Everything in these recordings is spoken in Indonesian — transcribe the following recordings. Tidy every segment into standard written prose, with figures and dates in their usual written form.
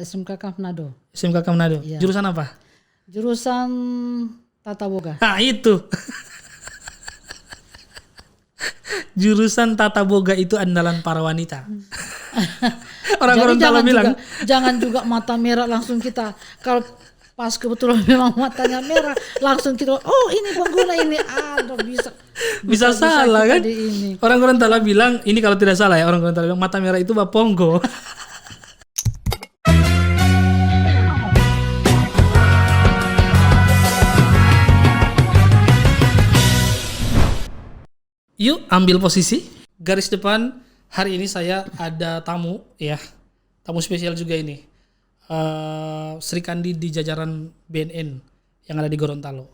SMKK Manado. SMKK Manado. Iya. Jurusan apa? Jurusan Tata Boga. Nah itu. Jurusan Tata Boga itu andalan para wanita. Orang Jadi Gorontalo bilang. jangan juga mata merah langsung kita. Kalau pas kebetulan memang matanya merah, langsung kita, oh ini pengguna ini, Bisa salah kan? Ini. Orang Gorontalo bilang, ini kalau tidak salah ya, orang Gorontalo bilang mata merah itu baponggo. Yuk ambil posisi. Garis depan, hari ini saya ada tamu ya. Tamu spesial juga ini. Sri Kandi di jajaran BNN yang ada di Gorontalo.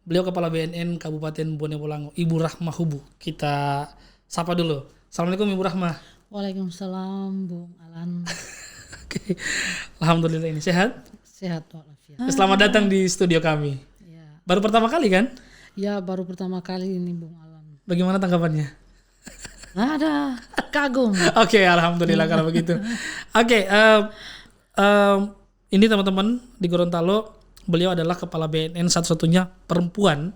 Beliau Kepala BNN Kabupaten Bone Bolango, Ibu Rahma Hubu. Kita sapa dulu. Assalamualaikum Ibu Rahma. Waalaikumsalam Bung Alan. Oke. Alhamdulillah ini sehat? Sehat walafiat. Selamat datang di studio kami. Ya. Baru pertama kali kan? Ya baru pertama kali ini Bung Alan. Bagaimana tanggapannya? Ada kagum. Oke, alhamdulillah kalau begitu. Oke, ini teman-teman di Gorontalo, beliau adalah kepala BNN satu-satunya perempuan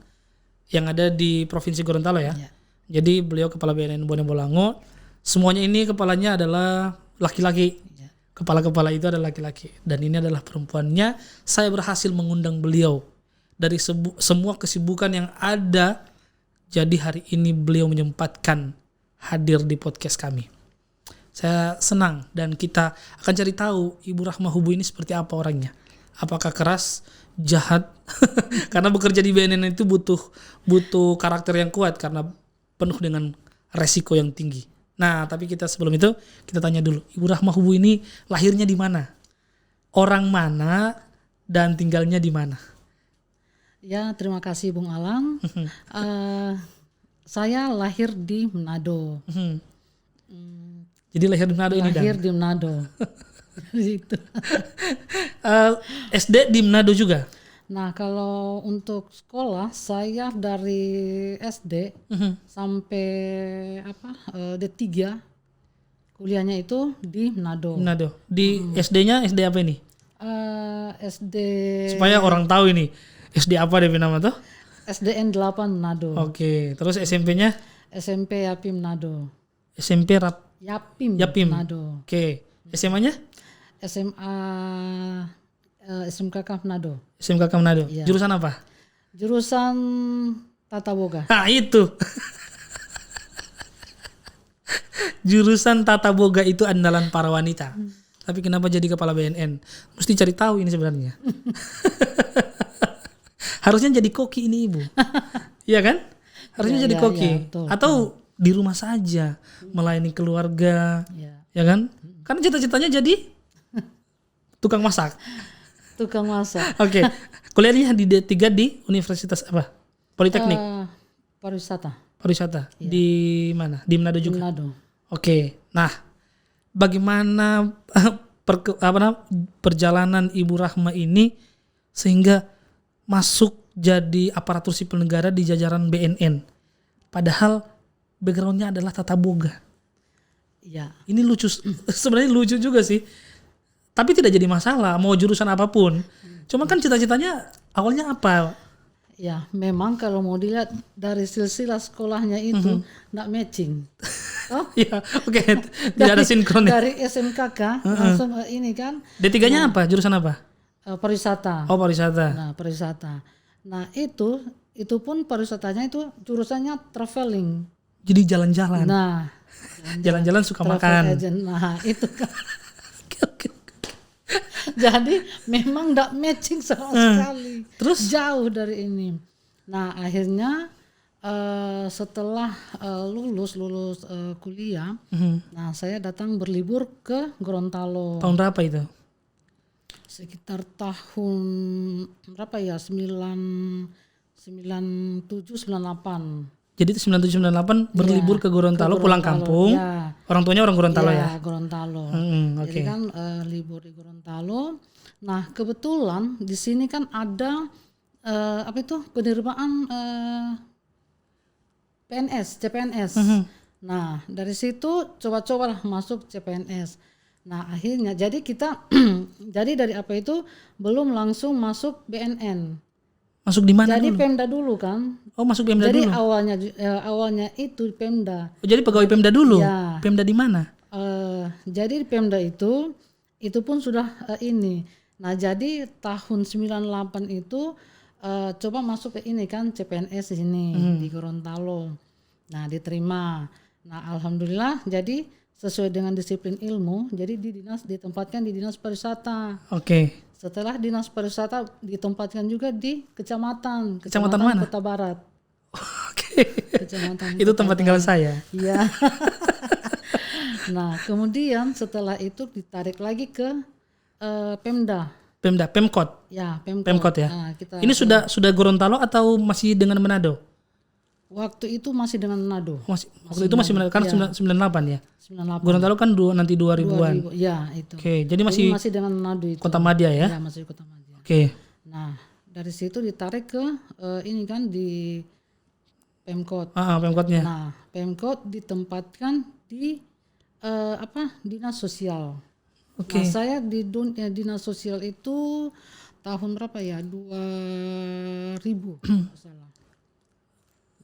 yang ada di Provinsi Gorontalo ya. Ya. Jadi beliau kepala BNN Bone Bolango. Semuanya ini kepalanya adalah laki-laki. Ya. Kepala-kepala itu adalah laki-laki. Dan ini adalah perempuannya. Saya berhasil mengundang beliau dari semua kesibukan yang ada. Jadi hari ini beliau menyempatkan hadir di podcast kami. Saya senang dan kita akan cari tahu Ibu Rahma Hubu ini seperti apa orangnya. Apakah keras, jahat? Karena bekerja di BNN itu butuh karakter yang kuat karena penuh dengan resiko yang tinggi. Nah, tapi kita sebelum itu kita tanya dulu, Ibu Rahma Hubu ini lahirnya di mana? Orang mana dan tinggalnya di mana? Ya, terima kasih Bung Alang. Saya lahir di Manado. Jadi lahir di Manado ini dan? Lahir di Manado. Gitu. SD di Manado juga? Nah, kalau untuk sekolah saya dari SD sampai D3 kuliahnya itu di Manado. Manado. Di SD-nya SD apa ini? SD Supaya orang tahu ini. SD apa DP nama tuh? SDN 8 Manado. Oke, terus SMP-nya? SMP Yapim Manado. SMP Yapim Manado. Oke, SMA-nya? SMA SMKK Manado. SMKK Manado. Iya. Jurusan apa? Jurusan Tata Boga. Nah, itu. Jurusan Tata Boga itu andalan para wanita. Tapi kenapa jadi kepala BNN? Mesti cari tahu ini sebenarnya. Harusnya jadi koki ini Ibu. Iya kan? Harusnya jadi koki. Ya, betul, atau di rumah saja melayani keluarga. Ya kan? Karena cita-citanya jadi tukang masak. Tukang masak. Oke. Kuliahnya di D3 di Universitas apa? Politeknik. Pariwisata. Ya. Di mana? Di Manado juga. Manado. Oke. Nah, bagaimana perjalanan Ibu Rahma ini sehingga masuk jadi aparatur sipil negara di jajaran BNN. Padahal backgroundnya adalah Tata Boga. Ya. Ini lucu, sebenarnya lucu juga sih. Tapi tidak jadi masalah, mau jurusan apapun. Cuma kan cita-citanya awalnya apa? Ya, memang kalau mau dilihat dari silsilah sekolahnya itu nggak matching. Oh? Ya, oke. Tidak ada sinkron ya. Dari SMKK langsung ini kan. D3-nya apa? Jurusan apa? Pariwisata. Oh, pariwisata. Nah, pariwisata. Nah, itu pun pariwisatanya itu jurusannya traveling. Jadi jalan-jalan. Nah, jalan-jalan suka travel makan. agent. Nah, itu kan. Oke. Jadi memang enggak matching sama sekali. Terus jauh dari ini. Nah, akhirnya setelah lulus kuliah, nah saya datang berlibur ke Gorontalo. Tahun berapa itu? Sekitar tahun berapa ya? 97 98. Jadi 9798 berlibur ke Gorontalo, pulang kampung. Ya. Orang tuanya orang Gorontalo ya? Gorontalo. Okay. Jadi kan libur di Gorontalo. Nah, kebetulan di sini kan ada penerimaan CPNS. Nah, dari situ coba-cobalah masuk CPNS. Nah akhirnya jadi kita jadi dari apa itu belum langsung masuk BNN. Masuk di mana Jadi dulu? Pemda dulu kan. Oh, masuk Pemda Jadi dulu. awalnya itu Pemda. Oh, jadi pegawai Pemda dulu. Ya. Pemda di mana? Jadi Pemda itu pun sudah ini. Nah jadi tahun 98 itu coba masuk ke ini kan CPNS di sini di Gorontalo. Nah diterima. Nah alhamdulillah jadi sesuai dengan disiplin ilmu. Jadi ditempatkan di dinas pariwisata. Oke. Setelah dinas pariwisata ditempatkan juga di kecamatan mana? Kota Barat. Oke. Kecamatan Itu tempat tinggal saya. Iya. Nah, kemudian setelah itu ditarik lagi ke Pemda. Pemkot. Ya, Pemkot. Pemkot ya. Nah, Ini sudah Gorontalo atau masih dengan Manado? waktu itu masih dengan Manado. Waktu itu masih Manado kan 98 ya. 98. Gorontalo kan nanti 2000-an. 2000, ya itu. Oke, jadi Ini masih dengan Manado itu. Kota Madya ya. Ya, masih Kota Madya. Oke. Nah, dari situ ditarik ke ini kan di Pemkot. Pemkotnya. Nah, Pemkot ditempatkan di dinas sosial. Oke. Nah, saya di dinas sosial itu tahun berapa ya? 2000 kalau salah.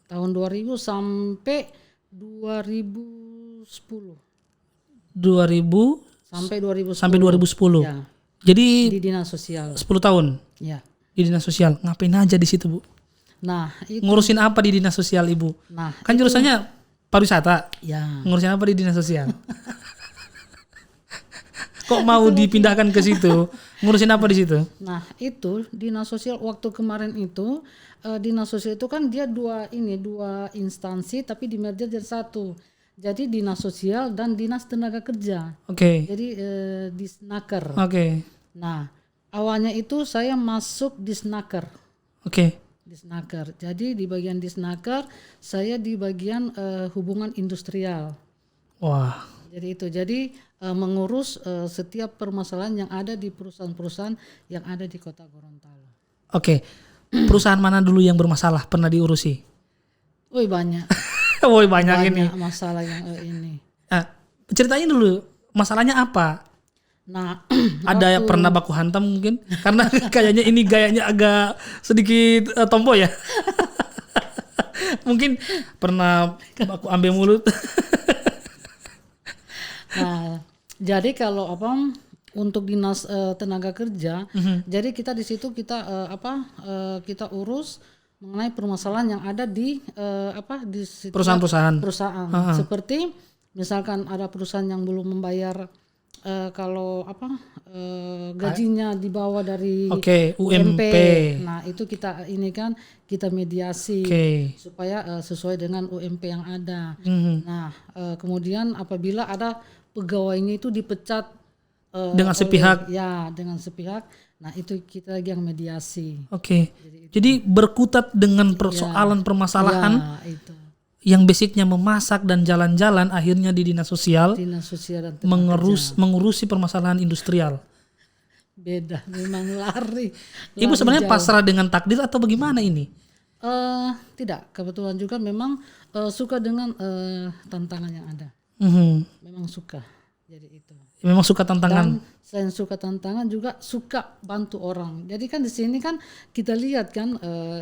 Tahun 2000 sampai 2010. 2000 Sampai 2010. sampai 2010. Ya, Jadi di dinas sosial. 10 tahun Ya. di dinas sosial. Ngapain aja di situ, Bu? Nah, itu Ngurusin apa di dinas sosial, Ibu? nah, Kan jurusannya pariwisata. ya. Ngurusin apa di dinas sosial? Kok mau dipindahkan ke situ? Ngurusin apa di situ? Nah, itu dinas sosial waktu kemarin itu dinas sosial itu kan dia dua instansi tapi di merger jadi satu. Jadi dinas sosial dan dinas tenaga kerja. Oke. Jadi Disnaker. Oke. Nah, awalnya itu saya masuk Disnaker. Oke. Disnaker. Jadi di bagian Disnaker saya di bagian hubungan industrial. Wah. Jadi itu. Jadi mengurus setiap permasalahan yang ada di perusahaan-perusahaan yang ada di Kota Gorontalo. Oke. Perusahaan mana dulu yang bermasalah pernah diurusi? Woi banyak. Woi, banyak ini. Masalah yang ini. Ceritain dulu masalahnya apa? Nah, Ada yang pernah baku hantam mungkin? Karena kayaknya ini gayanya agak sedikit tomboy ya. Mungkin pernah baku ambil mulut. nah, jadi kalau untuk dinas tenaga kerja, jadi kita di situ kita kita urus mengenai permasalahan yang ada di di setiap Perusahaan-perusahaan. Seperti misalkan ada perusahaan yang belum membayar kalau gajinya di bawah dari UMP. Nah, itu kita ini kan kita mediasi supaya sesuai dengan UMP yang ada. Nah, kemudian apabila ada pegawainya itu dipecat dengan sepihak. Dengan sepihak. Nah, itu kita lagi yang mediasi. Oke. Jadi berkutat dengan persoalan permasalahan itu. yang basicnya memasak dan jalan-jalan, akhirnya di dinas sosial Dan mengurusi permasalahan industrial. Beda, memang lari. Ibu sebenarnya pasrah dengan takdir atau bagaimana ini? Tidak, kebetulan juga memang suka dengan tantangan yang ada. Memang suka. Jadi itu. Memang suka tantangan. Dan selain suka tantangan juga suka bantu orang. Jadi kan di sini kan kita lihat kan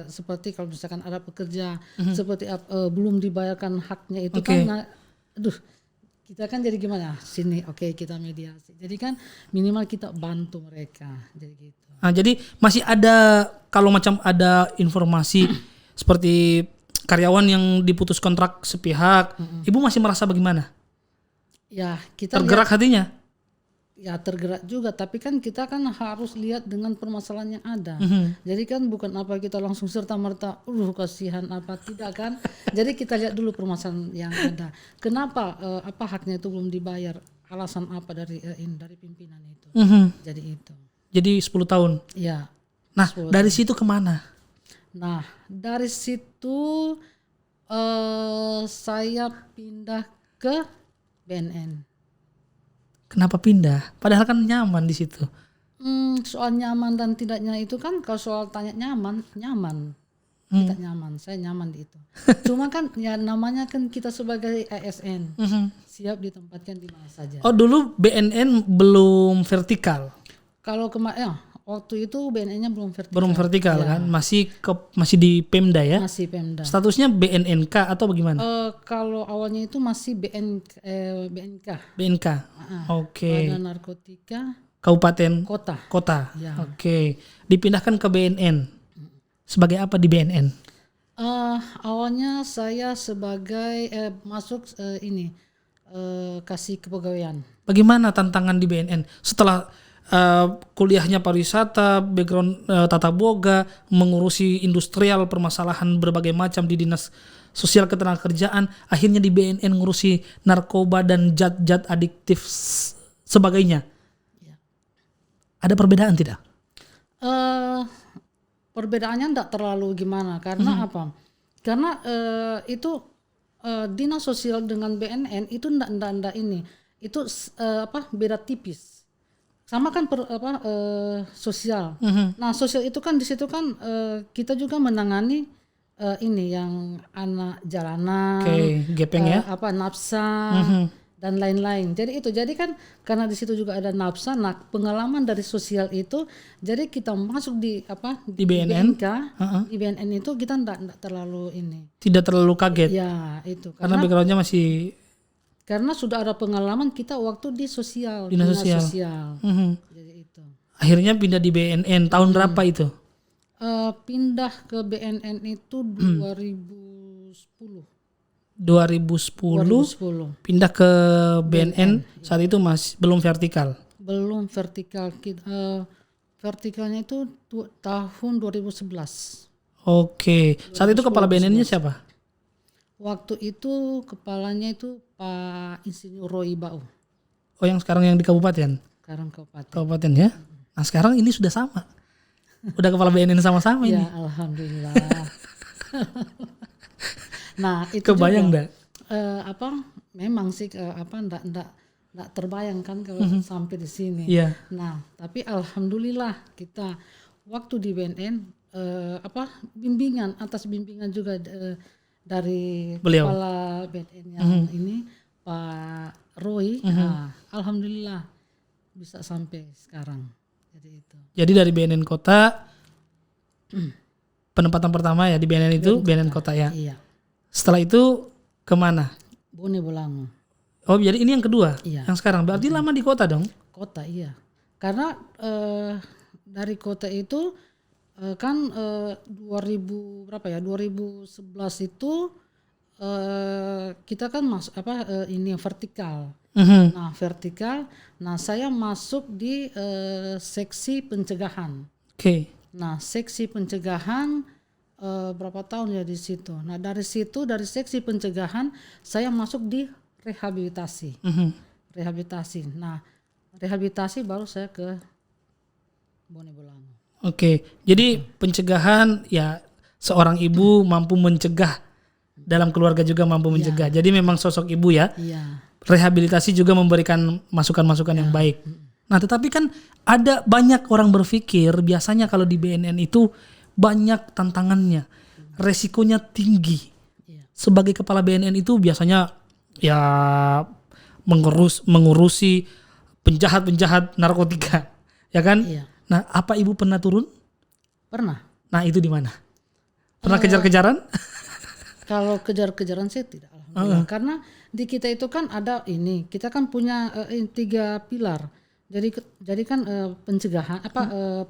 seperti kalau misalkan ada pekerja seperti belum dibayarkan haknya itu kan, kita kan jadi gimana? Sini kita mediasi. Jadi kan minimal kita bantu mereka. Jadi gitu. Nah, jadi masih ada kalau macam ada informasi seperti karyawan yang diputus kontrak sepihak, Ibu masih merasa bagaimana? Ya, kita tergerak hatinya? Ya tergerak juga, tapi kan kita kan harus lihat dengan permasalahan yang ada. Jadi kan bukan apa kita langsung serta-merta, kasihan apa tidak kan. Jadi kita lihat dulu permasalahan yang ada. Kenapa haknya itu belum dibayar? Alasan apa dari pimpinan itu? Jadi itu. Jadi 10 tahun? Ya. Nah, dari situ kemana? Nah, dari situ saya pindah ke BNN. Kenapa pindah? Padahal kan nyaman di situ. Soal nyaman dan tidaknya itu kan kalau soal tanya nyaman. Tidak nyaman, saya nyaman di itu. Cuma kan ya namanya kan kita sebagai ASN. siap ditempatkan di mana saja. Oh, dulu BNN belum vertikal. Kalau waktu itu BNN-nya belum vertikal. Belum vertikal Ya, kan? Masih di Pemda ya? masih Pemda. Statusnya BNNK atau bagaimana? Kalau awalnya itu masih BNK. BNK. Oke. Badan Narkotika Kabupaten Kota. Ya. Oke. Dipindahkan ke BNN. Sebagai apa di BNN? Awalnya saya sebagai masuk kasih kepegawaian. Bagaimana tantangan di BNN setelah kuliahnya pariwisata, background tata boga, mengurusi industrial, permasalahan berbagai macam di dinas sosial ketenagakerjaan, akhirnya di BNN ngurusi narkoba dan zat-zat adiktif sebagainya. Ya. Ada perbedaan tidak? Perbedaannya tidak terlalu gimana karena apa? Karena itu dinas sosial dengan BNN itu ndak ini. Itu beda tipis. Sama kan sosial. Nah, sosial itu kan di situ kan kita juga menangani ini yang anak jalanan, gepeng ya. nafsa dan lain-lain. Jadi kan karena di situ juga ada nafsa. Nah, pengalaman dari sosial itu, jadi kita masuk di BNN, di BNN itu kita enggak terlalu ini. Tidak terlalu kaget. Ya, itu karena backgroundnya masih. Karena sudah ada pengalaman kita waktu di sosial, dinas sosial. Jadi itu. Akhirnya pindah di BNN tahun berapa itu? Pindah ke BNN itu 2010. 2010 pindah ke BNN. Saat itu masih belum vertikal. Belum vertikal. Vertikalnya itu tahun 2011. Oke. Saat itu kepala BNN-nya siapa? Waktu itu kepalanya itu Pak Insinyur Roy Bau. Oh, yang sekarang yang di kabupaten? Sekarang kabupaten. Kabupaten ya. Nah, sekarang ini sudah sama. Udah kepala BNN sama-sama ini. Ya, alhamdulillah. Nah, itu kebayang juga, enggak? Memang sih enggak terbayangkan kalau sampai di sini. Iya. Nah, tapi alhamdulillah kita waktu di BNN atas bimbingan juga dari beliau, kepala BNN yang ini Pak Roy. Alhamdulillah bisa sampai sekarang. Jadi dari BNN Kota penempatan pertama ya di BNN itu BNN Kota ya. Iya. Setelah itu kemana? Bone Bolango. Oh, jadi ini yang kedua. Iya. Yang sekarang berarti lama di kota dong? Kota, iya. Karena dari kota itu kan 2011 itu kita kan ini vertikal. Nah, vertikal. Nah, saya masuk di seksi pencegahan. Oke. Nah, seksi pencegahan berapa tahun ya di situ. Nah, dari seksi pencegahan saya masuk di rehabilitasi. Rehabilitasi. Nah, rehabilitasi baru saya ke Bone Bolango. Oke. Jadi pencegahan ya, seorang ibu mampu mencegah, dalam keluarga juga mampu mencegah. Jadi memang sosok ibu ya. Iya. Rehabilitasi juga memberikan masukan-masukan yang baik. Nah, tetapi kan ada banyak orang berpikir biasanya kalau di BNN itu banyak tantangannya, resikonya tinggi. Sebagai kepala BNN itu biasanya ya mengurusi penjahat-penjahat narkotika, ya kan? Iya. Nah, apa ibu pernah turun? Pernah. Nah, itu di mana? Pernah kejar-kejaran? Kalau kejar-kejaran sih tidak. Alhamdulillah. Karena di kita itu kan ada ini, kita kan punya 3 pilar. Jadi kan pencegahan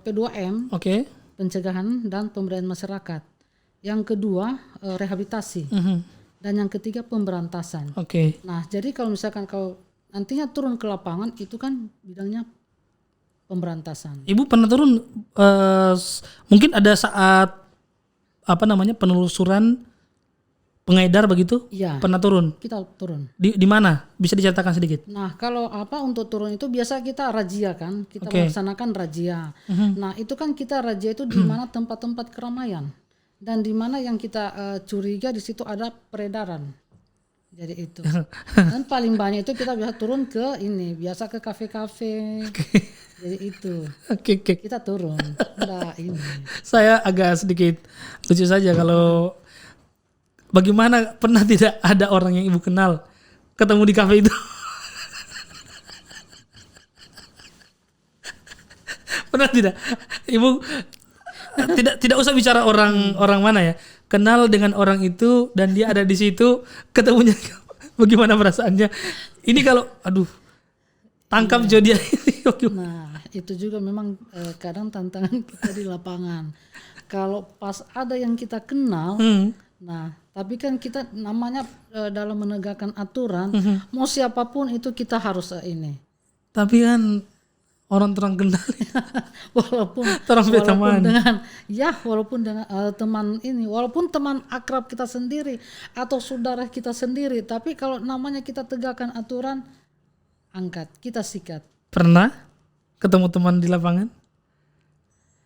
P2M. Oke. Pencegahan dan pemberdayaan masyarakat. Yang kedua rehabilitasi. Dan yang ketiga pemberantasan. Oke. Nah, jadi kalau misalkan kau nantinya turun ke lapangan itu kan bidangnya pemberantasan. Ibu pernah turun mungkin ada saat penelusuran pengedar begitu? Iya. Pernah turun? Kita turun. Di mana? Bisa diceritakan sedikit? Nah, kalau untuk turun itu biasa kita razia kan, kita melaksanakan razia. Nah, itu kan kita razia itu di mana tempat-tempat keramaian dan di mana yang kita curiga di situ ada peredaran. Jadi itu. Dan paling banyak itu kita biasa turun ke biasa ke kafe-kafe. Jadi itu. Oke. Kita turun. Nah, ini. Saya agak sedikit lucu saja kalau bagaimana pernah tidak ada orang yang ibu kenal ketemu di kafe itu? Pernah tidak? Ibu tidak usah bicara orang mana ya. Kenal dengan orang itu dan dia ada di situ, ketemunya bagaimana perasaannya? Ini kalau tangkap zodiak ini. Nah, itu juga memang kadang tantangan kita di lapangan. Kalau pas ada yang kita kenal, nah, tapi kan kita namanya dalam menegakkan aturan, mau siapapun itu kita harus ini. Tapi kan orang terang kenal. walaupun dengan teman ini, walaupun teman akrab kita sendiri atau saudara kita sendiri, tapi kalau namanya kita tegakkan aturan, angkat, kita sikat. Pernah ketemu teman di lapangan?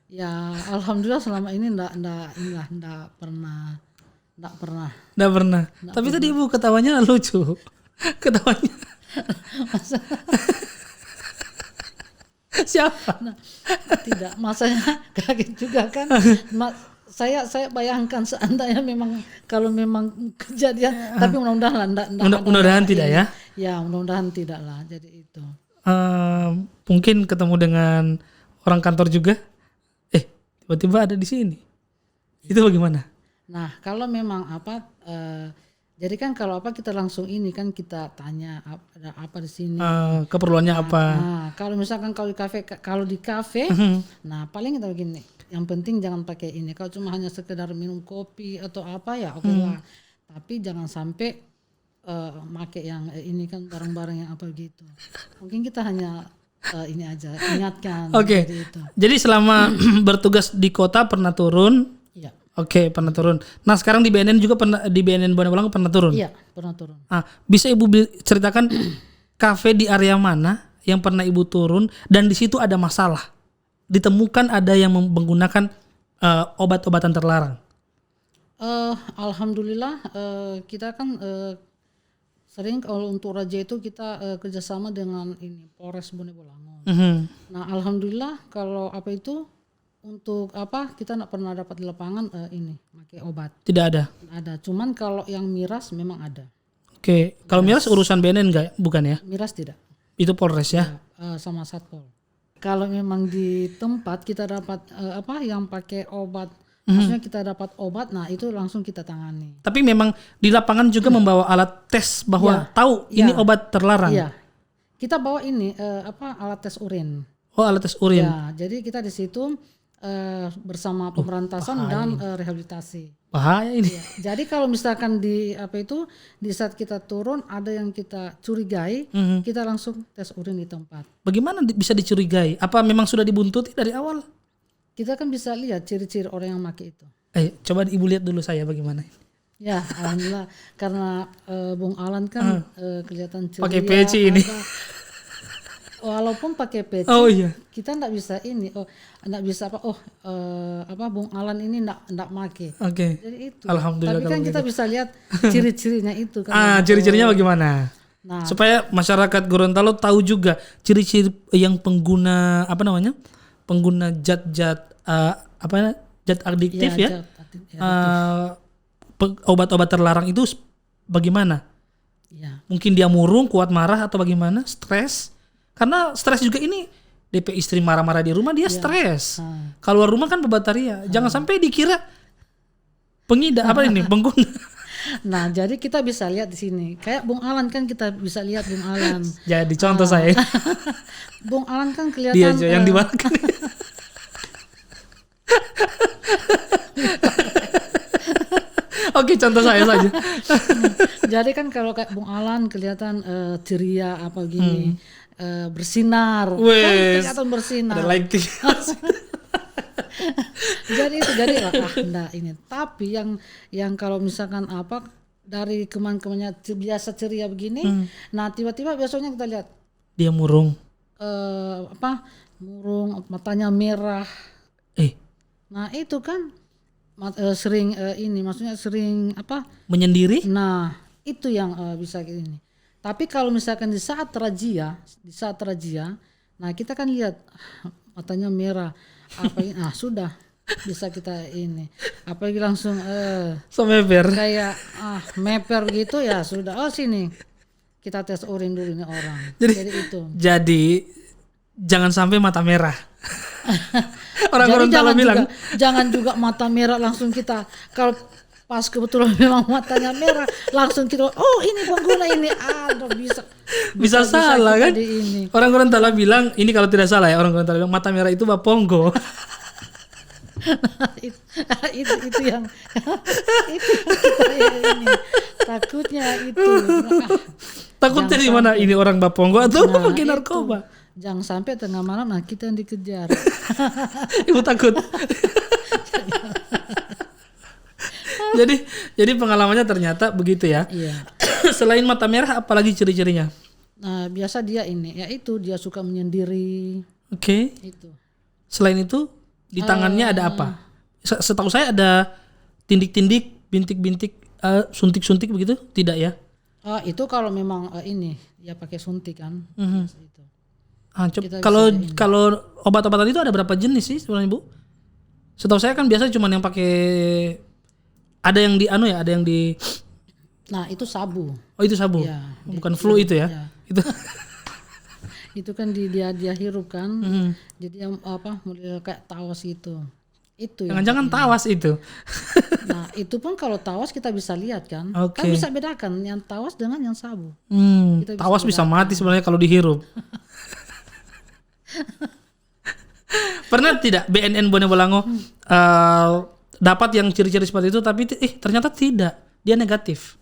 Ya, alhamdulillah selama ini enggak pernah. Tapi tadi Ibu ketawanya lucu. Ketawanya. Siapa? Nah, tidak, masanya kaget juga kan. Saya bayangkan seandainya memang kalau memang kejadian, tapi mudah-mudahan tidak ya. Ya, mudah-mudahan tidak lah. Jadi itu. Mungkin ketemu dengan orang kantor juga. Tiba-tiba ada di sini. Itu bagaimana? Nah, kalau memang jadi kan kalau kita langsung ini kan kita tanya ada apa di sini. Keperluannya apa? Nah, kalau misalkan kalau di kafe, nah paling kita begini. Yang penting jangan pakai ini. Kalau cuma hanya sekedar minum kopi atau apa ya oke lah. Tapi jangan sampai pakai yang ini kan barang-barang yang apa gitu. Mungkin kita hanya ini aja ingatkan. Oke. Jadi selama bertugas di kota pernah turun? Iya. Oke, pernah turun. Nah, sekarang di BNN juga di BNN Bonebolango pernah turun? Iya, pernah turun. Bisa Ibu ceritakan kafe di area mana yang pernah Ibu turun dan di situ ada masalah? Ditemukan ada yang menggunakan obat-obatan terlarang? Alhamdulillah kita kan sering kalau untuk Raja itu kita kerjasama dengan ini Polres Bonebolango. Nah, alhamdulillah kalau untuk kita nggak pernah dapat di lapangan ini pakai obat. Tidak ada. Ada. Cuman kalau yang miras memang ada. Oke. Kalau miras urusan BNN enggak? Bukan ya? Miras tidak. Itu Polres ya? Sama Satpol. Kalau memang di tempat kita dapat yang pakai obat, maksudnya kita dapat obat, nah itu langsung kita tangani. Tapi memang di lapangan juga membawa alat tes bahwa tahu ini obat terlarang. Iya. Kita bawa ini alat tes urin. Oh, alat tes urin. Ya, jadi kita di situ bersama pemberantasan dan rehabilitasi. Bahaya ini. Ya. Jadi kalau misalkan di saat kita turun ada yang kita curigai, kita langsung tes urin di tempat. Bagaimana bisa dicurigai? Apa memang sudah dibuntuti dari awal? Kita kan bisa lihat ciri-ciri orang yang pakai itu. Coba Ibu lihat dulu saya bagaimana. Ya, alhamdulillah karena Bung Alan kan kelihatan ceria. Pakai peci ini. Walaupun pakai peci, kita enggak bisa ini. Enggak bisa Bung Alan ini enggak make. Oke. Jadi itu. Alhamdulillah. Tapi kan kita bisa lihat ciri-cirinya itu kan. Ciri-cirinya bagaimana? Nah, supaya masyarakat Gorontalo tahu juga ciri-ciri yang pengguna pengguna zat adiktif ya. Obat-obat terlarang itu bagaimana? Ya. Mungkin dia murung, kuat marah atau bagaimana? Stres? Karena stres juga ini DP istri marah-marah di rumah dia stres. Keluar rumah kan bebataria. Jangan sampai dikira pengguna. Nah, jadi kita bisa lihat di sini. Kayak Bung Alan kan kita bisa lihat Bung Alan. Jadi contoh saya. Bung Alan kan kelihatan dia aja yang dimakan. Oke, contoh saya saja. Jadi kan kalau kayak Bung Alan kelihatan ceria gini. Bersinar. Kan kelihatan bersinar. Ada lighting. jadi enggak ini. Tapi yang kalau misalkan dari kemarin-kemarinnya biasa ceria begini, nah tiba-tiba biasanya kita lihat dia murung. Murung, matanya merah. Nah, itu kan sering maksudnya sering menyendiri. Nah, itu yang bisa ini. Tapi kalau misalkan di saat razia, nah kita kan lihat matanya merah, sudah bisa kita ini. Apalagi langsung meper. Kayak meper gitu ya sudah. Sini kita tes urin dulu nih orang. Jadi itu. Jadi jangan sampai mata merah. Orang Jadi Gorontalo bilang jangan juga mata merah langsung kita, kalau pas kebetulan memang matanya merah langsung kita, oh ini pengguna ini, aduh bisa salah kan? Ini. Orang Gorontalo bilang, ini kalau tidak salah ya, orang Gorontalo bilang mata merah itu baponggo. itu yang kita ini takutnya itu. Takutnya di mana ini orang baponggo atau pakai narkoba? Jangan sampai tengah malam kita yang dikejar. Ibu takut. Jadi pengalamannya ternyata begitu ya. Iya. Selain mata merah, apalagi ciri-cirinya? Nah, biasa dia ini, yaitu dia suka menyendiri. Oke. Itu. Selain itu, di tangannya ada apa? Setahu saya ada tindik-tindik, bintik-bintik, suntik-suntik begitu? Tidak ya? Itu kalau memang ini dia pakai suntik kan. Itu. Kalau obat-obatan itu ada berapa jenis sih sebenarnya Bu? Setahu saya kan biasa cuma yang pakai, ada yang di ada yang di. Nah itu sabu. Oh itu sabu, ya, bukan flu itu ya? Itu. Itu kan dia hirup kan, jadi yang model kayak tawas itu. Itu. Jangan-jangan tawas itu. Nah itu pun kalau tawas kita bisa lihat kan, kan bisa bedakan yang tawas dengan yang sabu. Tawas bisa mati sebenarnya kalau dihirup. Pernah tidak BNN Bone Bolango dapat yang ciri-ciri seperti itu tapi ternyata tidak, dia negatif?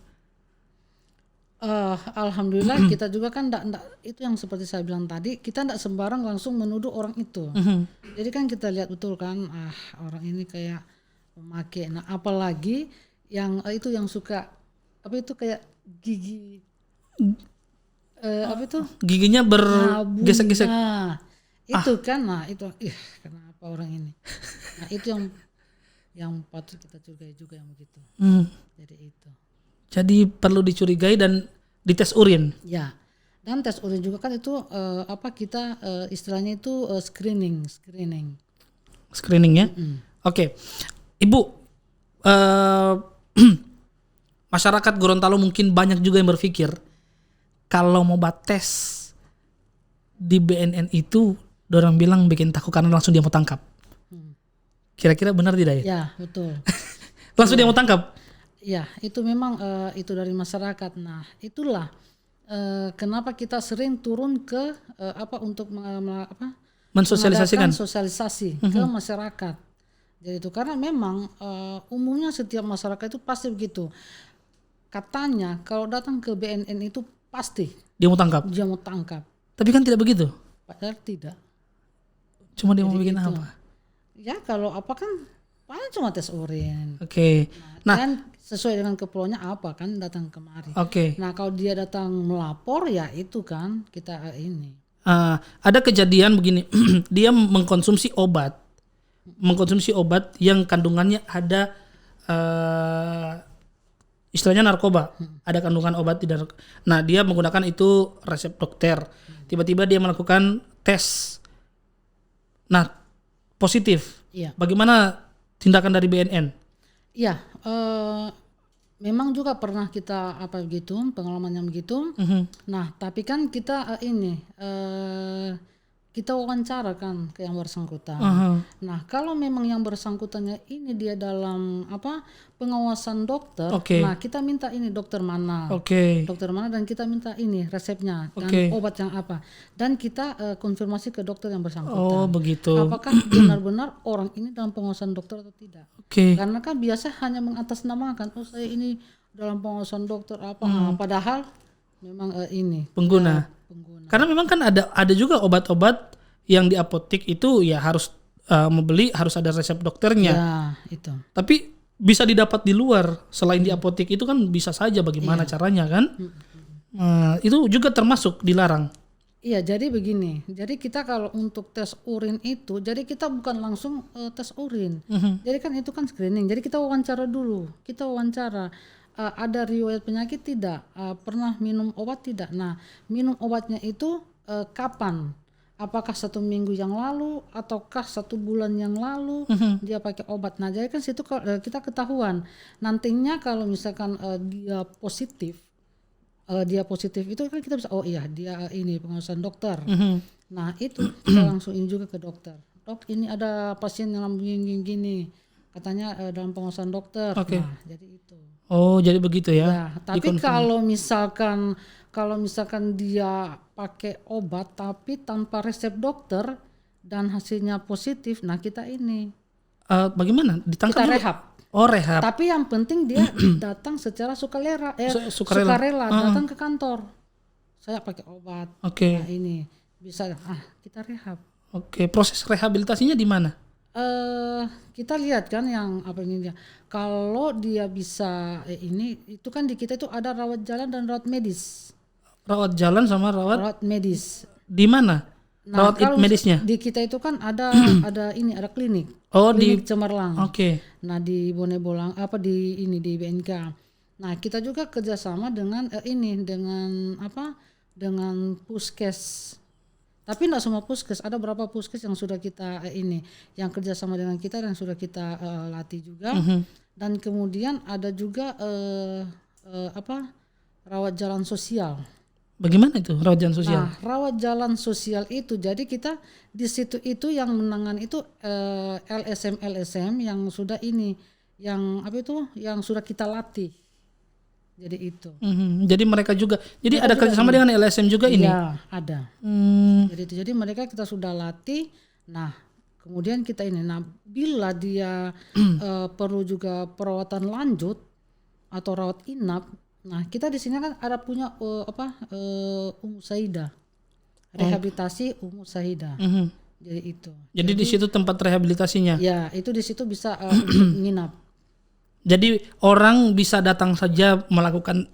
Alhamdulillah kita juga kan enggak, itu yang seperti saya bilang tadi, kita enggak sembarang langsung menuduh orang itu. Jadi kan kita lihat betul kan, orang ini kayak memakai. Nah apalagi yang itu yang suka kayak gigi giginya bergesek-gesek. Nah itu kan, kenapa orang ini? Nah itu yang patut kita curigai juga yang begitu. Jadi itu. Jadi perlu dicurigai dan dites urin. Ya, dan tes urin juga kan itu kita istilahnya itu screening ya. Oke. Ibu, masyarakat Gorontalo mungkin banyak juga yang berpikir kalau mau tes di BNN itu, orang bilang bikin takut karena langsung dia mau tangkap. Kira-kira benar tidak ya? Ya betul. Langsung dia mau tangkap. Ya, itu memang itu dari masyarakat. Nah, itulah kenapa kita sering turun ke untuk mensosialisasikan sosialisasi ke masyarakat. Jadi itu karena memang umumnya setiap masyarakat itu pasti begitu. Katanya kalau datang ke BNN itu pasti dia mau tangkap. Tapi kan tidak begitu. Padahal tidak. Cuma dia mau bikin apa? Ya kalau kan paling cuma tes urin. Oke. Nah, dan sesuai dengan keperluannya kan datang kemari. Oke. Nah kalau dia datang melapor ya itu kan kita ini. Ada kejadian begini, dia mengkonsumsi obat yang kandungannya ada istilahnya narkoba, ada kandungan obat tidak. Nah dia menggunakan itu resep dokter. Tiba-tiba dia melakukan tes. Nah positif. Iya. Bagaimana tindakan dari BNN? Iya, memang juga pernah kita pengalaman yang begitu. Nah, tapi kan kita kita wawancara kan ke yang bersangkutan. Nah, kalau memang yang bersangkutannya ini dia dalam pengawasan dokter, nah kita minta ini dokter mana, dokter mana, dan kita minta ini resepnya dan obat yang apa, dan kita konfirmasi ke dokter yang bersangkutan. Oh begitu. Apakah benar-benar orang ini dalam pengawasan dokter atau tidak? Karena kan biasa hanya mengatasnamakan, saya ini dalam pengawasan dokter padahal memang ini pengguna. Karena memang kan ada juga obat-obat yang di apotek itu ya harus membeli, harus ada resep dokternya. Ya, itu. Tapi bisa didapat di luar selain di apotek itu kan bisa saja bagaimana caranya kan? Itu juga termasuk dilarang. Iya, jadi begini. Jadi kita kalau untuk tes urin itu, jadi kita bukan langsung tes urin. Jadi kan itu kan screening. Jadi kita wawancara dulu. Ada riwayat penyakit tidak? Pernah minum obat tidak? Nah, minum obatnya itu kapan? Apakah 1 minggu yang lalu ataukah 1 bulan yang lalu dia pakai obat? Nah, jadi kan situ kita ketahuan. Nantinya kalau misalkan dia positif, dia positif itu kan kita bisa, oh iya dia ini pengawasan dokter. Mhm. Nah itu kita langsung ini juga ke dokter. Dok, ini ada pasien yang gini, katanya dalam pengawasan dokter. Oke. Nah jadi itu. Oh, jadi begitu ya. Ya, tapi Dikonfirm. kalau misalkan dia pakai obat tapi tanpa resep dokter dan hasilnya positif, nah kita ini Bagaimana? Ditangkap kita dulu? rehab. Oh, rehab. Tapi yang penting dia datang secara sukarela, Sukarela. datang ke kantor. Saya pakai obat. Oke. Nah ini bisa, kita rehab. Oke, proses rehabilitasinya di mana? Kita lihat kan yang apa ini dia. Kalau dia bisa ini itu kan di kita itu ada rawat jalan dan rawat medis. Rawat jalan sama rawat Rawat medis. di mana? Nah, Rawat kalau medisnya? di kita itu kan ada ada klinik. Oh, Klinik di Cemerlang. Oke. Nah, di Bone Bolang di BNK. Nah, kita juga kerjasama dengan dengan puskes. Tapi tidak semua puskes, ada beberapa puskes yang sudah kita yang kerjasama dengan kita dan sudah kita latih juga. Dan kemudian ada juga rawat jalan sosial. Bagaimana itu rawat jalan sosial? Nah, rawat jalan sosial itu jadi kita di situ itu yang menangani itu LSM yang sudah yang sudah kita latih. Jadi itu. Jadi mereka juga, jadi ada kerjasama dengan LSM juga ini? Ya, ada. Jadi mereka kita sudah latih. Nah, kemudian kita ini. Nah, bila dia perlu juga perawatan lanjut atau rawat inap, nah kita di sini kan ada punya Ummu Saidah, rehabilitasi Ummu Saidah. Jadi itu. Jadi di situ tempat rehabilitasinya? Ya, itu di situ bisa nginap. Jadi orang bisa datang saja melakukan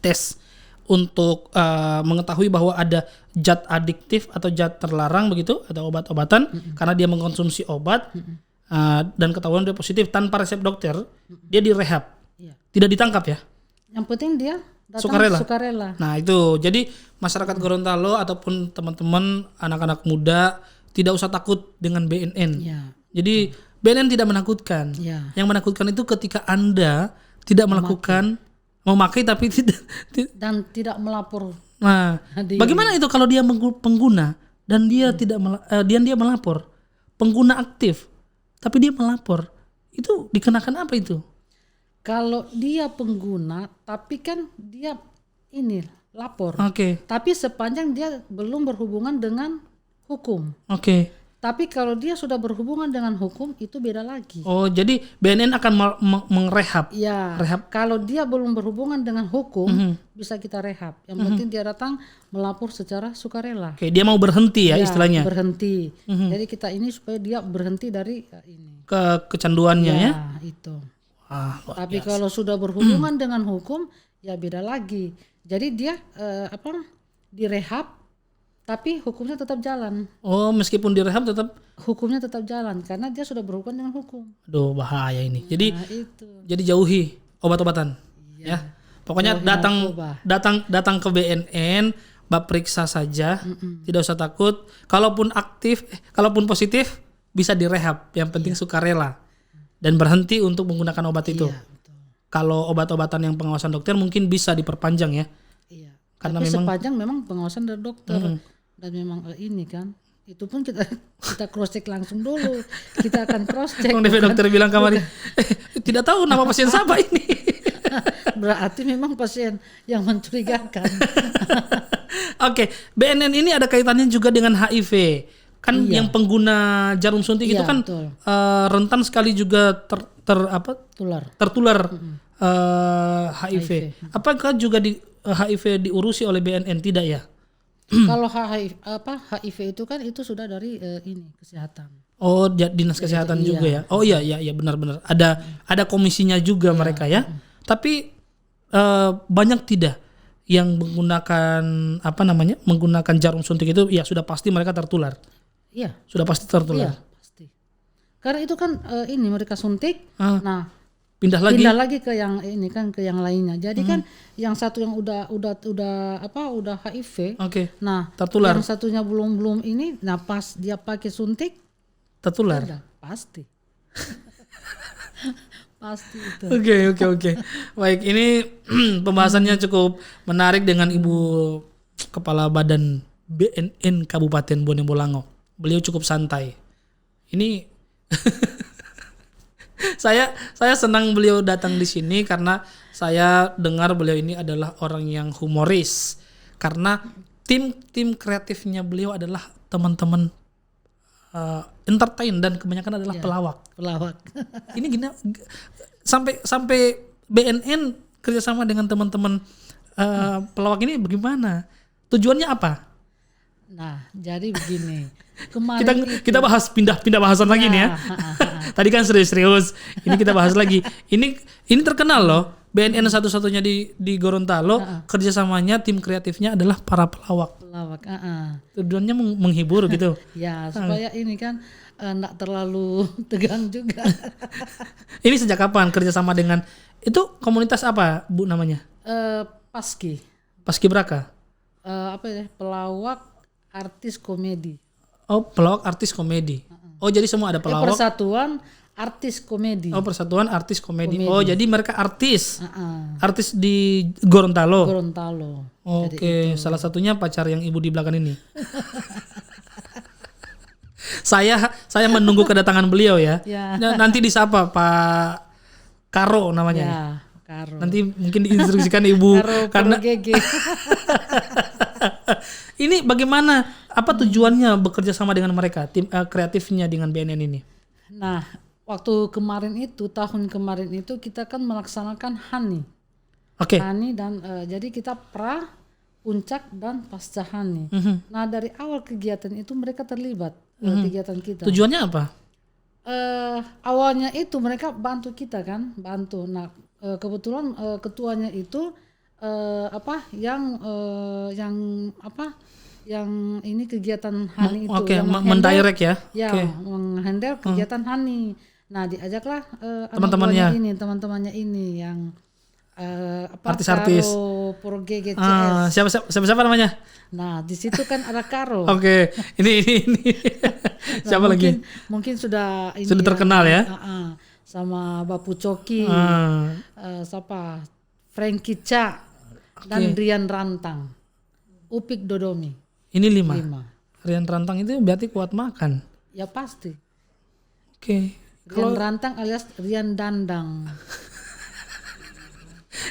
tes untuk mengetahui bahwa ada zat adiktif atau zat terlarang begitu, ada obat-obatan karena dia mengkonsumsi obat dan ketahuan dia positif tanpa resep dokter, dia direhab, tidak ditangkap ya. Yang penting dia datang sukarela. Nah itu, jadi masyarakat Gorontalo ataupun teman-teman anak-anak muda tidak usah takut dengan BNN. Ya. Jadi BNN tidak menakutkan. Ya. Yang menakutkan itu ketika Anda tidak memakai tapi dan tidak melapor. Nah, bagaimana itu kalau dia pengguna dan dia dia melapor, pengguna aktif, tapi dia melapor, itu dikenakan apa itu? Kalau dia pengguna, tapi kan dia lapor. Oke. Tapi sepanjang dia belum berhubungan dengan hukum. Oke. Tapi kalau dia sudah berhubungan dengan hukum itu beda lagi. Oh, jadi BNN akan mengrehab. Ya. Rehab. Kalau dia belum berhubungan dengan hukum, bisa kita rehab. Yang penting dia datang melapor secara sukarela. Oke, dia mau berhenti ya istilahnya. Berhenti. Jadi kita ini supaya dia berhenti dari ini. Kecanduannya ya. Itu. Tapi kalau sudah berhubungan dengan hukum ya beda lagi. Jadi dia direhab tapi hukumnya tetap jalan. Oh, meskipun direhab tetap hukumnya tetap jalan karena dia sudah berhubungan dengan hukum. Aduh, bahaya ini. Jadi itu. Jadi jauhi obat-obatan. Ya. Pokoknya datang ke BNN, Mbak periksa saja, tidak usah takut. Kalaupun positif bisa direhab. Yang penting sukarela dan berhenti untuk menggunakan obat itu. Betul. Kalau obat-obatan yang pengawasan dokter mungkin bisa diperpanjang ya. Iya. Karena tapi sepanjang memang pengawasan dari dokter dan memang ini kan itu pun kita cross check langsung dulu. Kita akan cross check. Dokter bilang kemarin tidak tahu nama pasien siapa ini. Berarti memang pasien yang mencurigakan. Oke, BNN ini ada kaitannya juga dengan HIV. Kan yang pengguna jarum suntik itu kan rentan sekali juga tertular HIV. Apakah juga HIV diurusi oleh BNN? Tidak ya? Kalau HIV itu kan itu sudah dari kesehatan. Oh, dinas kesehatan juga ya. Oh iya benar-benar. Ada komisinya juga mereka ya. Tapi banyak tidak yang menggunakan jarum suntik itu ya sudah pasti mereka tertular. Iya. Sudah pasti tertular. Iya, pasti. Karena itu kan mereka suntik. Nah, pindah lagi ke yang ke yang lainnya. Jadi kan yang satu yang udah HIV. Nah, tertular. Yang satunya belum ini, nah pas dia pakai suntik tertular. Pasti. Pasti itu. Oke. Baik, ini pembahasannya cukup menarik dengan Ibu Kepala Badan BNN Kabupaten Bone Bolango. Beliau cukup santai. Ini saya senang beliau datang di sini karena saya dengar beliau ini adalah orang yang humoris. Karena tim kreatifnya beliau adalah teman-teman entertain dan kebanyakan adalah pelawak. Ini gini sampai BNN kerjasama dengan teman-teman pelawak ini bagaimana? Tujuannya apa? Nah, jadi begini. Kemarin kita bahas pindah bahasan lagi nih ya. Tadi kan serius. Ini kita bahas lagi. Ini terkenal loh. BNN satu-satunya di Gorontalo kerjasamanya tim kreatifnya adalah para pelawak. Tujuannya menghibur gitu. Ya, supaya ini kan enggak terlalu tegang juga. Ini sejak kapan kerjasama dengan itu komunitas apa Bu namanya? Paskibraka. Apa ya? Pelawak artis komedi. Oh, pelawak artis komedi. Oh, jadi semua ada pelawak. Persatuan artis komedi. Oh, Persatuan Artis Komedi. Oh, jadi mereka artis. Artis di Gorontalo. Oke, salah satunya pacar yang Ibu di belakang ini. Saya menunggu kedatangan beliau ya. Nanti disapa Pak Karo namanya. Ya, Karo. Nanti mungkin diinstruksikan Ibu Karo karena ini bagaimana? Apa tujuannya bekerja sama dengan mereka, tim kreatifnya dengan BNN ini? Nah, waktu tahun kemarin itu kita kan melaksanakan Hani. Oke. Hani dan jadi kita pra, puncak dan pasca Hani. Nah, dari awal kegiatan itu mereka terlibat kegiatan kita. Tujuannya apa? Awalnya itu mereka bantu kita kan, bantu. Nah, kebetulan ketuanya itu yang ini kegiatan Hani itu yang mendirect ya. Ya, menghandle kegiatan Hani. Nah, diajaklah teman-temannya ini yang artis-artis Pro GGCS. Siapa namanya? Nah, di situ kan ada Karo. Oke. Ini. Siapa lagi? Mungkin sudah terkenal ya. Sama Bapu Coki. Siapa? Frankie Cha dan Rian Rantang. Upik Dodomi. Ini 5. Rian Rantang itu berarti kuat makan. Ya pasti. Oke. Rian Rantang alias Rian Dandang.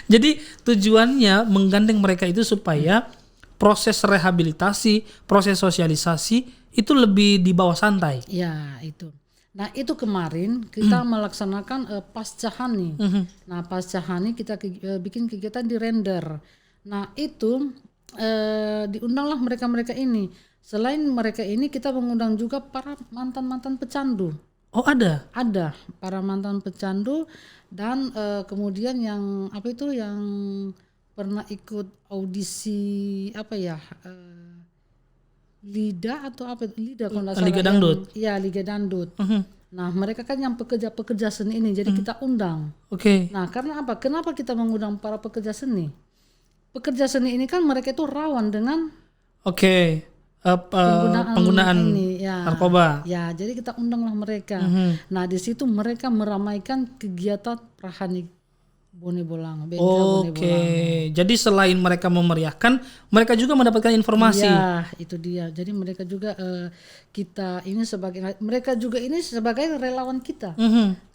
Jadi tujuannya menggandeng mereka itu supaya proses rehabilitasi, proses sosialisasi itu lebih di bawah santai. Ya, itu. Nah, itu kemarin kita melaksanakan pasca Hani. Nah, pasca Hani kita bikin kegiatan di Render. Nah, itu diundanglah mereka ini. Selain mereka ini kita mengundang juga para mantan pecandu. Oh, ada? Ada para mantan pecandu dan kemudian yang yang pernah ikut audisi Lida atau Lida kalau nggak salah. Liga Dangdut. Iya, Liga Dangdut. Nah, mereka kan yang pekerja seni ini, jadi kita undang. Oke. Nah, karena apa? Kenapa kita mengundang para pekerja seni? Pekerja seni ini kan mereka itu rawan dengan penggunaan ini, narkoba. Ya, jadi kita undanglah mereka. Nah, di situ mereka meramaikan kegiatan Prahani Bone Bolango. Jadi selain mereka memeriahkan, mereka juga mendapatkan informasi. Iya, itu dia. Jadi mereka juga mereka juga ini sebagai relawan kita.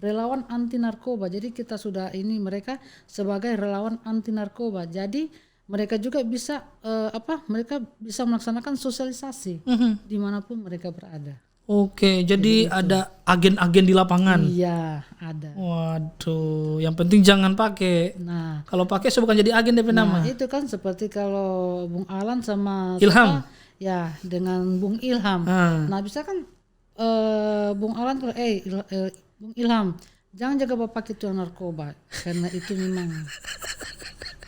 Relawan anti narkoba. Jadi kita sudah mereka sebagai relawan anti narkoba. Jadi mereka juga bisa mereka bisa melaksanakan sosialisasi dimanapun mereka berada. Oke, jadi ada agen-agen di lapangan. Iya, ada. Waduh, yang penting jangan pakai. Nah, kalau pakai bukan jadi agen DP nama. Itu kan seperti kalau Bung Alan sama Ilham. Ya, dengan Bung Ilham. Nah, bisa kan Bung Alan Bung Ilham, jangan jaga bapak itu narkoba karena itu memang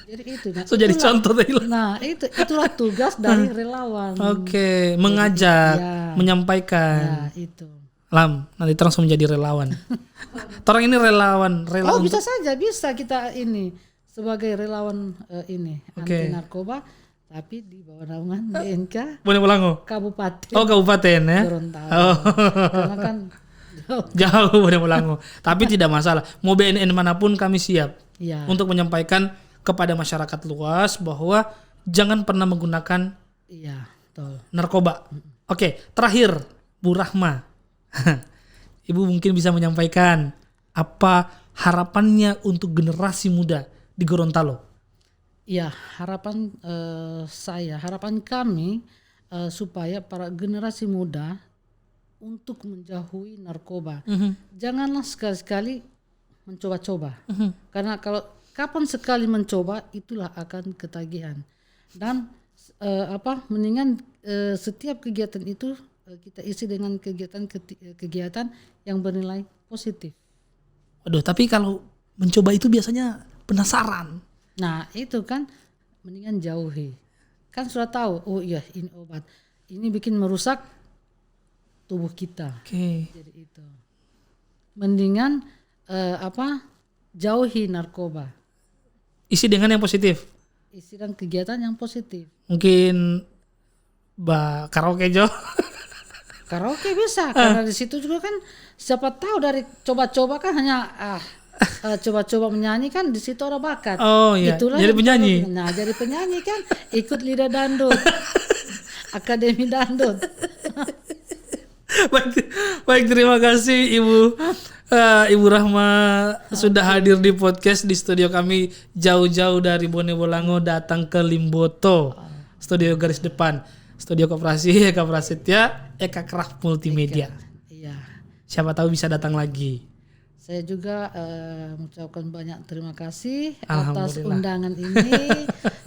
jadi itu. Nah, jadi contoh tadi. Nah, itulah tugas dari relawan. Oke, mengajak, menyampaikan. Ya, itu. Lam, nanti langsung menjadi relawan. Orang ini relawan. Oh, bisa saja, bisa kita ini sebagai relawan anti narkoba, tapi di bawah naungan BNK. Bone Bolango. Kabupaten. Oh, kabupaten ya. Gorontalo. Karena kan Jauh Bone Bolango. Tapi tidak masalah. Mau BNN manapun kami siap Iya. untuk menyampaikan kepada masyarakat luas bahwa jangan pernah menggunakan Iya, betul. narkoba. Oke, terakhir Bu Rahma. Ibu mungkin bisa menyampaikan apa harapannya untuk generasi muda di Gorontalo. Iya, harapan harapan kami supaya para generasi muda untuk menjauhi narkoba. Janganlah sekali-sekali mencoba-coba. Karena kalau kapan sekali mencoba itulah akan ketagihan. Dan mendingan setiap kegiatan itu kita isi dengan kegiatan yang bernilai positif. Waduh, tapi kalau mencoba itu biasanya penasaran. Nah itu kan mendingan jauhi. Kan sudah tahu, oh iya ini obat. Ini bikin merusak tubuh kita. Oke. Jadi itu. Mendingan jauhi narkoba. Isi dengan yang positif. Isi dan kegiatan yang positif. Mungkin karaoke Jo. Karaoke bisa karena di situ juga kan siapa tahu dari coba-coba kan hanya coba-coba menyanyi kan di situ ada bakat. Oh iya. Itulah Jadi penyanyi. Nah, jadi penyanyi kan ikut Lidah Dangdut. Akademi Dangdut. Baik, terima kasih Ibu Rahma sudah hadir di podcast di studio kami jauh-jauh dari Bone Bolango datang ke Limboto. Studio garis depan, studio Koperasi Eka Prasetya, Eka Craft Multimedia. Iya. Siapa tahu bisa datang lagi. Saya juga mengucapkan banyak terima kasih atas Alhamdulillah. undangan ini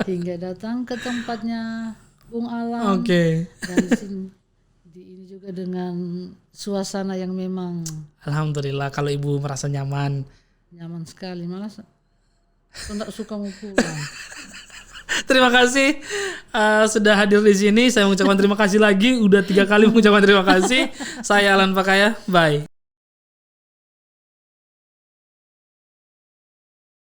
hingga datang ke tempatnya Bung Alam. Oke. Dan di ini juga dengan suasana yang memang Alhamdulillah kalau Ibu merasa nyaman. nyaman sekali. Malah tidak suka mau pulang. Terima kasih sudah hadir di sini. Saya mengucapkan terima kasih lagi. Udah 3 kali mengucapkan terima kasih. Saya Alan Pakaya. Bye.